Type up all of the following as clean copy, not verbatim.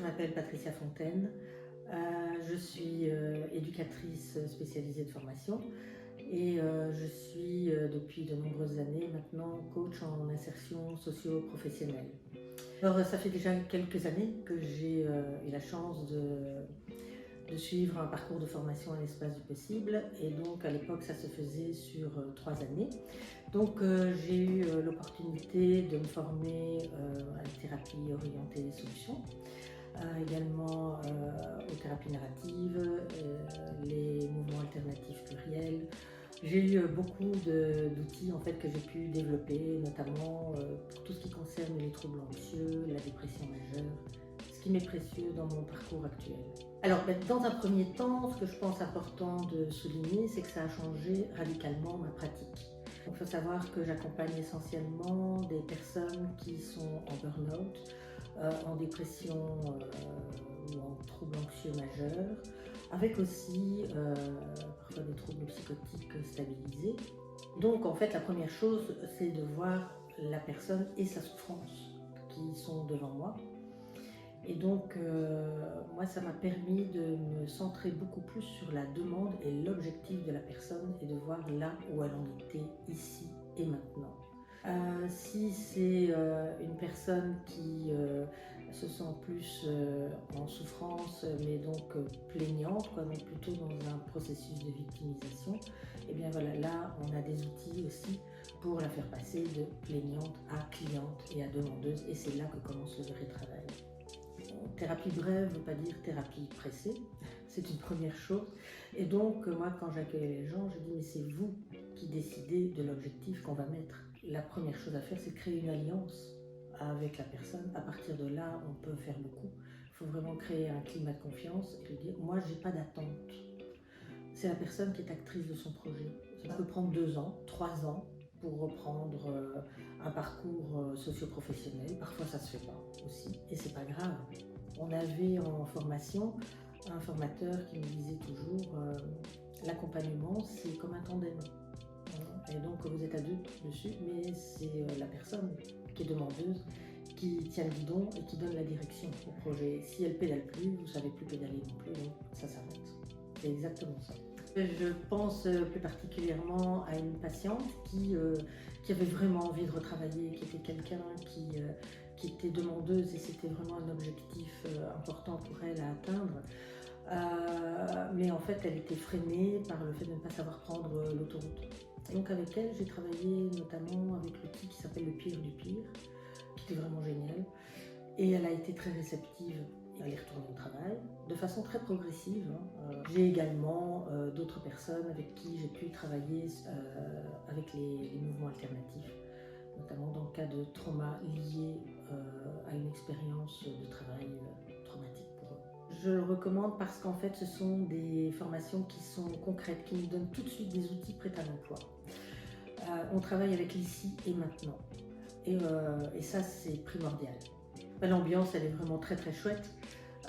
m'appelle Patricia Fontaine. Je suis éducatrice spécialisée de formation et je suis depuis de nombreuses années maintenant coach en insertion socio-professionnelle. Alors ça fait déjà quelques années que j'ai eu la chance de suivre un parcours de formation à l'espace du possible, et donc à l'époque ça se faisait sur 3 années. Donc j'ai eu l'opportunité de me former à la thérapie orientée solutions, également aux thérapies narratives, les mouvements alternatifs pluriels. J'ai eu beaucoup d'outils en fait, que j'ai pu développer, notamment pour tout ce qui concerne les troubles anxieux, la dépression majeure, ce qui m'est précieux dans mon parcours actuel. Alors, dans un premier temps, ce que je pense important de souligner, c'est que ça a changé radicalement ma pratique. Il faut savoir que j'accompagne essentiellement des personnes qui sont en burn-out, en dépression ou en troubles anxieux majeurs, avec aussi parfois des troubles psychotiques stabilisés. Donc en fait la première chose, c'est de voir la personne et sa souffrance qui sont devant moi. Et donc moi ça m'a permis de me centrer beaucoup plus sur la demande et l'objectif de la personne et de voir là où elle en était ici et maintenant. Si c'est une personne qui se sent plus en souffrance, mais donc plaignante, donc plutôt dans un processus de victimisation, et bien voilà, là on a des outils aussi pour la faire passer de plaignante à cliente et à demandeuse, et c'est là que commence le vrai travail. Thérapie brève ne veut pas dire thérapie pressée, c'est une première chose. Et donc moi quand j'accueille les gens, je dis mais c'est vous qui décidez de l'objectif qu'on va mettre. La première chose à faire, c'est de créer une alliance avec la personne. À partir de là, on peut faire beaucoup. Il faut vraiment créer un climat de confiance et lui dire moi j'ai pas d'attente. C'est la personne qui est actrice de son projet. Ça peut prendre 2 ans, 3 ans pour reprendre un parcours socio-professionnel. Parfois ça se fait pas aussi et c'est pas grave. On avait en formation un formateur qui me disait toujours l'accompagnement c'est comme un tandem. Et donc vous êtes à 2 dessus, mais c'est la personne qui est demandeuse qui tient le guidon et qui donne la direction au projet. Si elle pédale plus, vous ne savez plus pédaler non plus, donc ça s'arrête. C'est exactement ça. Je pense plus particulièrement à une patiente qui avait vraiment envie de retravailler, qui était quelqu'un qui était demandeuse et c'était vraiment un objectif important pour elle à atteindre. Mais en fait, elle était freinée par le fait de ne pas savoir prendre l'autoroute. Donc avec elle, j'ai travaillé notamment avec l'outil qui s'appelle le pire du pire, qui était vraiment génial. Et elle a été très réceptive. Elle est retournée au travail de façon très progressive. J'ai également d'autres personnes avec qui j'ai pu travailler avec les mouvements alternatifs, notamment dans le cas de traumas liés à une expérience de travail traumatique pour eux. Je le recommande parce qu'en fait ce sont des formations qui sont concrètes, qui nous donnent tout de suite des outils prêts à l'emploi. On travaille avec l'ici et maintenant et ça c'est primordial. L'ambiance elle est vraiment très très chouette.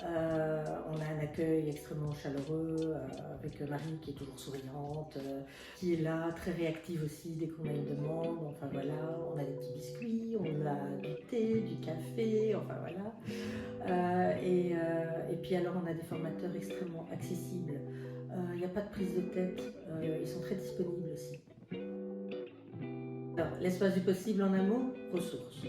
On a un accueil extrêmement chaleureux avec Marie qui est toujours souriante, qui est là, très réactive aussi dès qu'on a une demande. Enfin voilà, on a des petits biscuits, on a du thé, du café, enfin voilà. Et puis alors on a des formateurs extrêmement accessibles. Il n'y a pas de prise de tête, ils sont très disponibles aussi. Alors, l'espace du possible en un mot, ressources.